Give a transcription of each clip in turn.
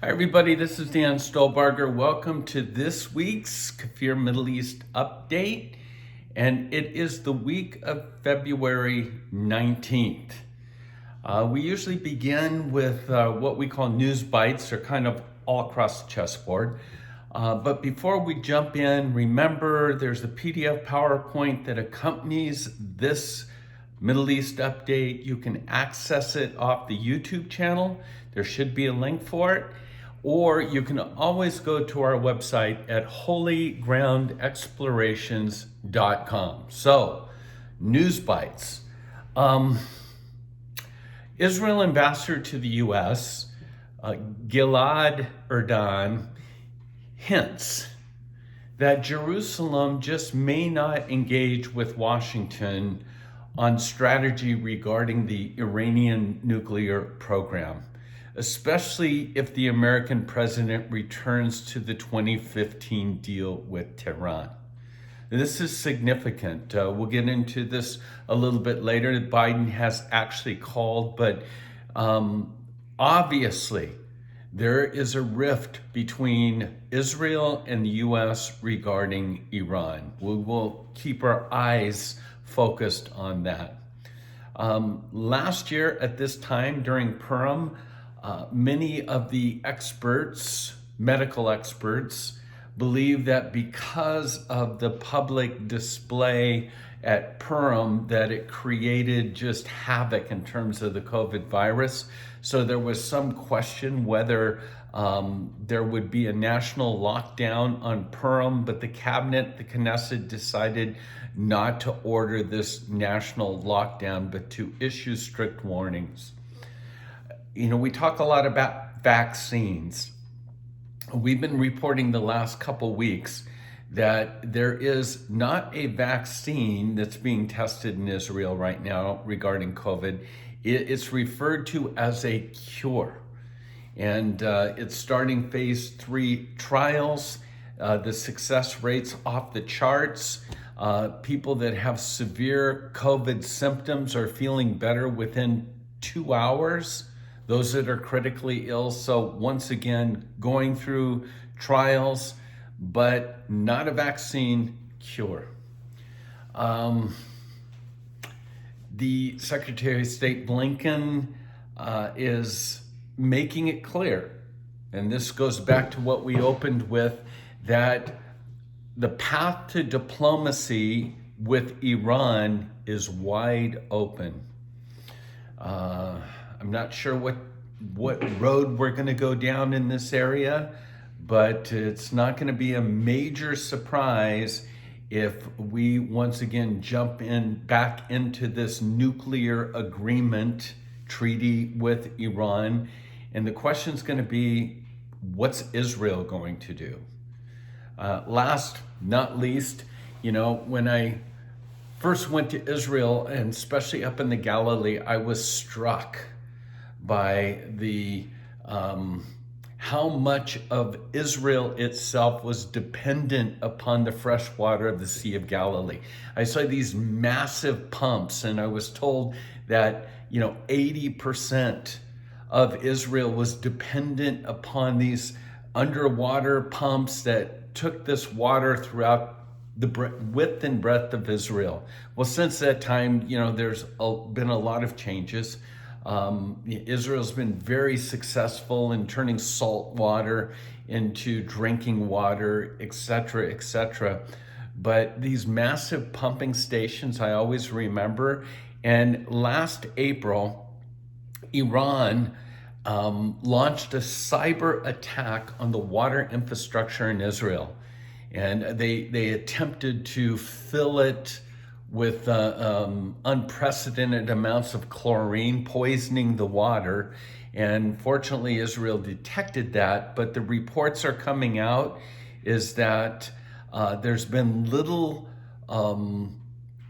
Hi everybody, this is Dan Stolbarger. Welcome to this week's KFIR Middle East update. And it is the week of February 19th. We usually begin with what we call news bites, or kind of all across the chessboard. But before we jump in, remember there's a PDF PowerPoint that accompanies this Middle East update. You can access it off the YouTube channel. There should be a link for it. Or you can always go to our website at holygroundexplorations.com. So, news bites. Israel ambassador to the U.S., Gilad Erdan, hints that Jerusalem just may not engage with Washington on strategy regarding the Iranian nuclear program, especially if the American president returns to the 2015 deal with Tehran. This is significant. We'll get into this a little bit later. Biden has actually called, but obviously there is a rift between Israel and the U.S. regarding Iran. We will keep our eyes focused on that. Last year at this time during Purim, many of the experts, medical experts, believe that because of the public display at Purim, that it created just havoc in terms of the COVID virus. So there was some question whether there would be a national lockdown on Purim, but the cabinet, the Knesset, decided not to order this national lockdown, but to issue strict warnings. You know, we talk a lot about vaccines. We've been reporting the last couple weeks that there is not a vaccine that's being tested in Israel right now regarding COVID. It's referred to as a cure. And it's starting phase 3 trials. The success rate's off the charts. People that have severe COVID symptoms are feeling better within 2 hours. Those that are critically ill. So once again, going through trials, but not a vaccine cure. The Secretary of State Blinken is making it clear, and this goes back to what we opened with, that the path to diplomacy with Iran is wide open. I'm not sure what road we're going to go down in this area, but it's not going to be a major surprise if we once again jump back into this nuclear agreement treaty with Iran. And the question is going to be, what's Israel going to do? Last, not least, you know, when I first went to Israel, and especially up in the Galilee, I was struck by the how much of Israel itself was dependent upon the fresh water of the Sea of Galilee. I saw these massive pumps, and I was told that 80% of Israel was dependent upon these underwater pumps that took this water throughout the width and breadth of Israel. Well, since that time, there's been a lot of changes. Israel's been very successful in turning salt water into drinking water, etc., etc. But these massive pumping stations, I always remember. And last April, Iran launched a cyber attack on the water infrastructure in Israel. And they attempted to fill it with unprecedented amounts of chlorine, poisoning the water. And fortunately, Israel detected that. But the reports are coming out is that there's been little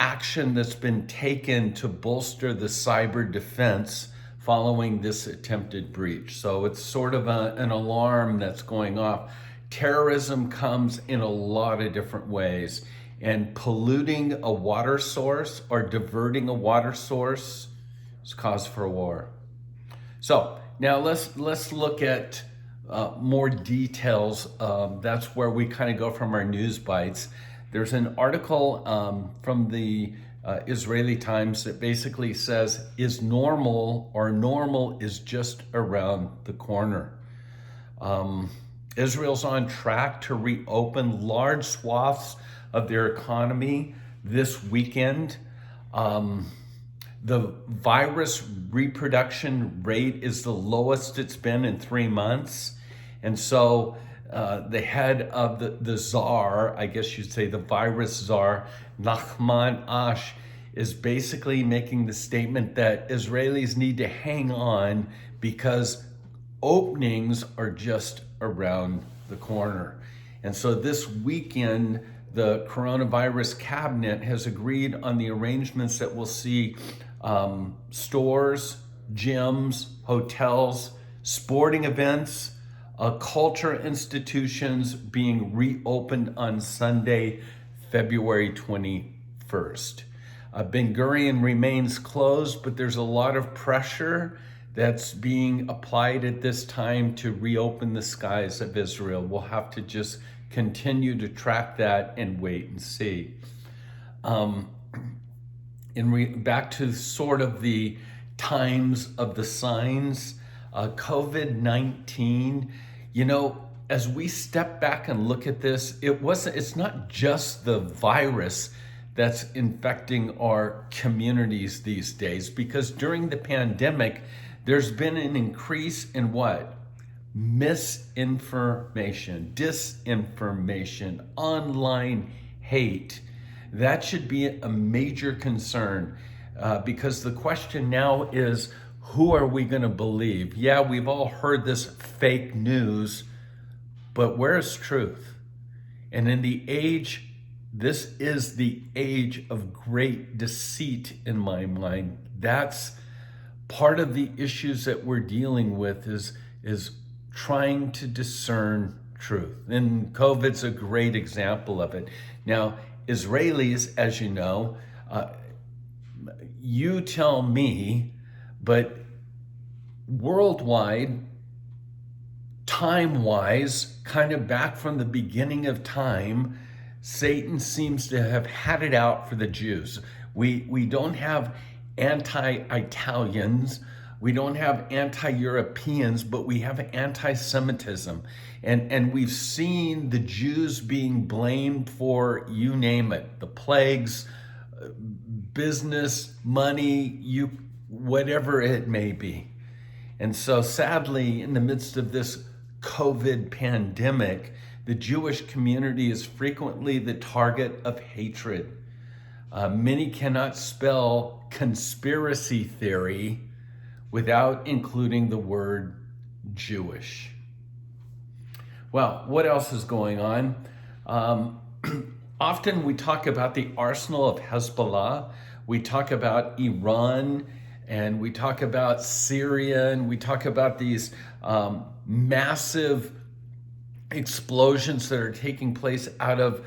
action that's been taken to bolster the cyber defense following this attempted breach. So it's sort of an alarm that's going off. Terrorism comes in a lot of different ways. And polluting a water source or diverting a water source is cause for war. So now let's look at more details, that's where we kind of go from our news bites. There's an article from the Israeli Times that basically says, is normal, or normal is just around the corner. Israel's on track to reopen large swaths of their economy this weekend. The virus reproduction rate is the lowest it's been in 3 months. And so the head of the czar, I guess you'd say the virus czar, Nachman Ash, is basically making the statement that Israelis need to hang on because openings are just around the corner. And so this weekend, the coronavirus cabinet has agreed on the arrangements that will see stores, gyms, hotels, sporting events, culture institutions being reopened on Sunday, February 21st. Ben Gurion remains closed, but there's a lot of pressure that's being applied at this time to reopen the skies of Israel. We'll have to just continue to track that and wait and see. Back to sort of the times of the signs, COVID-19, as we step back and look at this, it's not just the virus that's infecting our communities these days, because during the pandemic, there's been an increase in what? Misinformation, disinformation, online hate. That should be a major concern because the question now is, who are we going to believe? Yeah, we've all heard this fake news, but where's truth? And in the age, this is the age of great deceit in my mind. That's part of the issues that we're dealing with is trying to discern truth. And COVID's a great example of it. Now, Israelis, as you know, you tell me, but worldwide, time-wise, kind of back from the beginning of time, Satan seems to have had it out for the Jews. We don't have anti-Italians, we don't have anti-Europeans, but we have anti-Semitism. And we've seen the Jews being blamed for, you name it, the plagues, business, money, whatever it may be. And so sadly, in the midst of this COVID pandemic, the Jewish community is frequently the target of hatred. Many cannot spell conspiracy theory without including the word Jewish. Well, what else is going on? Often we talk about the arsenal of Hezbollah. We talk about Iran, and we talk about Syria, and we talk about these massive explosions that are taking place out of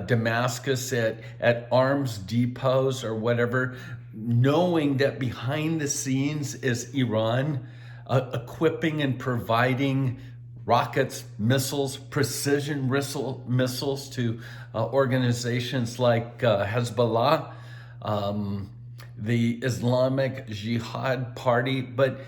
Damascus at arms depots or whatever, knowing that behind the scenes is Iran equipping and providing rockets, missiles, precision missiles to organizations like Hezbollah, the Islamic Jihad Party, but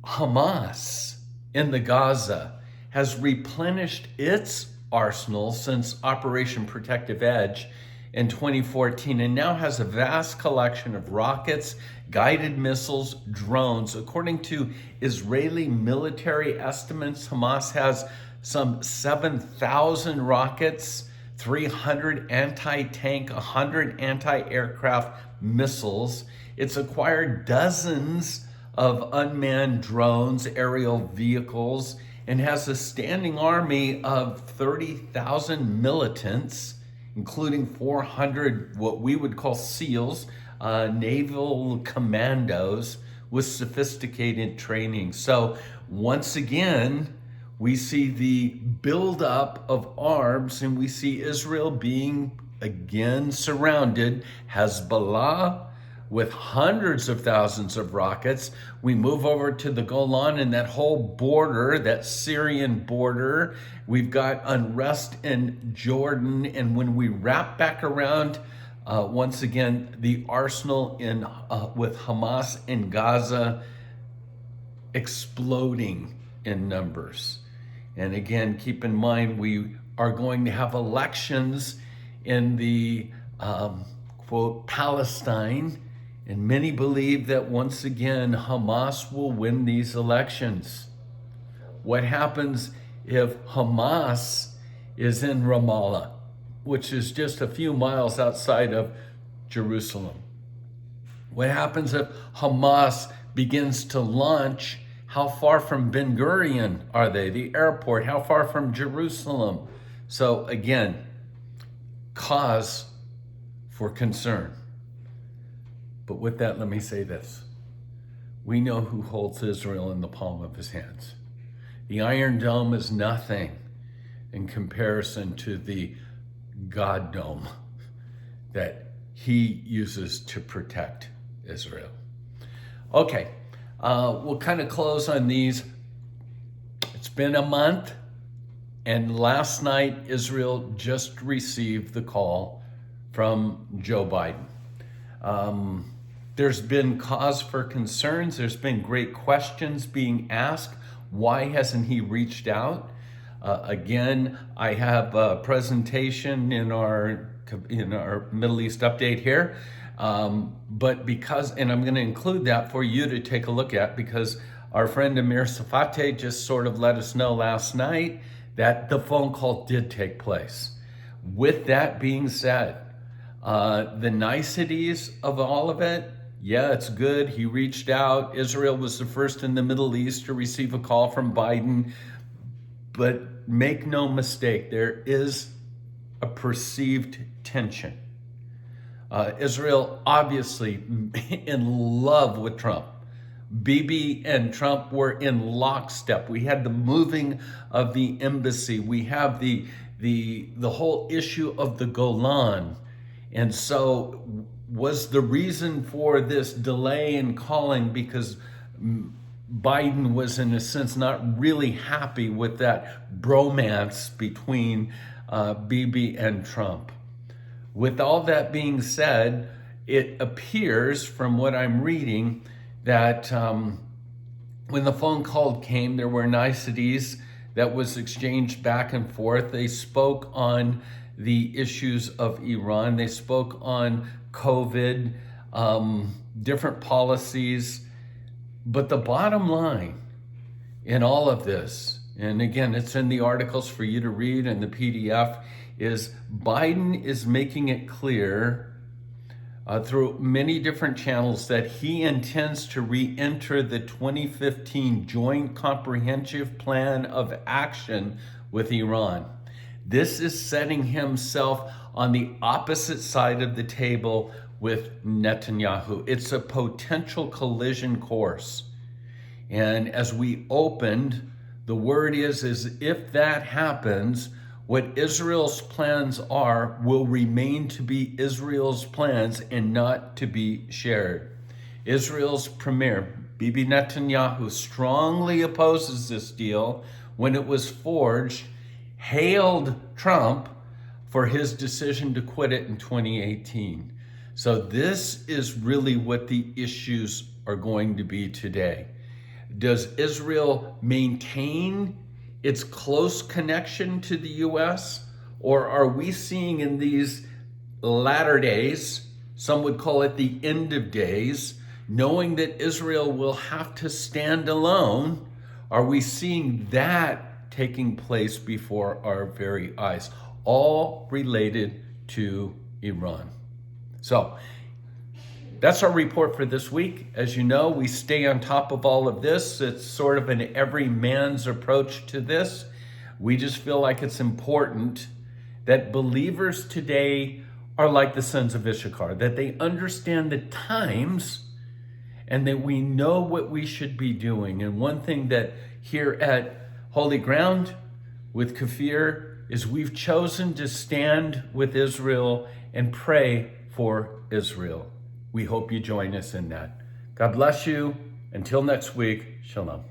Hamas in the Gaza has replenished its arsenal since Operation Protective Edge in 2014, and now has a vast collection of rockets, guided missiles, drones. According to Israeli military estimates, Hamas has some 7,000 rockets, 300 anti-tank, 100 anti-aircraft missiles. It's acquired dozens of unmanned drones, aerial vehicles, and has a standing army of 30,000 militants, including 400 what we would call SEALs, naval commandos with sophisticated training. So once again, we see the buildup of arms, and we see Israel being again surrounded. Hezbollah, with hundreds of thousands of rockets. We move over to the Golan and that whole border, that Syrian border. We've got unrest in Jordan. And when we wrap back around, once again, the arsenal with Hamas in Gaza exploding in numbers. And again, keep in mind, we are going to have elections in the quote, Palestine. And many believe that once again, Hamas will win these elections. What happens if Hamas is in Ramallah, which is just a few miles outside of Jerusalem? What happens if Hamas begins to launch? How far from Ben Gurion are they? The airport, how far from Jerusalem? So again, cause for concern. But with that, let me say this. We know who holds Israel in the palm of his hands. The Iron Dome is nothing in comparison to the God Dome that he uses to protect Israel. Okay, we'll kind of close on these. It's been a month, and last night Israel just received the call from Joe Biden. There's been cause for concerns. There's been great questions being asked. Why hasn't he reached out? Again, I have a presentation in our Middle East update here. But because, and I'm going to include that for you to take a look at, because our friend Amir Safate just sort of let us know last night that the phone call did take place. With that being said, the niceties of all of it, yeah, it's good. He reached out. Israel was the first in the Middle East to receive a call from Biden. But make no mistake, there is a perceived tension. Israel obviously in love with Trump. Bibi and Trump were in lockstep. We had the moving of the embassy. We have the whole issue of the Golan. And so was the reason for this delay in calling because Biden was, in a sense, not really happy with that bromance between Bibi and Trump. With all that being said, it appears from what I'm reading that when the phone call came, there were niceties that was exchanged back and forth. They spoke on the issues of Iran. They spoke on COVID, different policies. But the bottom line in all of this, and again, it's in the articles for you to read and the PDF, is Biden is making it clear through many different channels that he intends to re-enter the 2015 Joint Comprehensive Plan of Action with Iran. This is setting himself on the opposite side of the table with Netanyahu. It's a potential collision course. And as we opened, the word is if that happens, what Israel's plans are will remain to be Israel's plans and not to be shared. Israel's premier, Bibi Netanyahu, strongly opposes this deal. When it was forged, hailed Trump for his decision to quit it in 2018. So this is really what the issues are going to be today. Does Israel maintain its close connection to the U.S., or are we seeing in these latter days, some would call it the end of days, knowing that Israel will have to stand alone, are we seeing that taking place before our very eyes, all related to Iran? So that's our report for this week. As you know, we stay on top of all of this. It's sort of an every man's approach to this. We just feel like it's important that believers today are like the sons of Issachar, that they understand the times and that we know what we should be doing. And one thing that here at Holy Ground with KFIR is we've chosen to stand with Israel and pray for Israel. We hope you join us in that. God bless you. Until next week, shalom.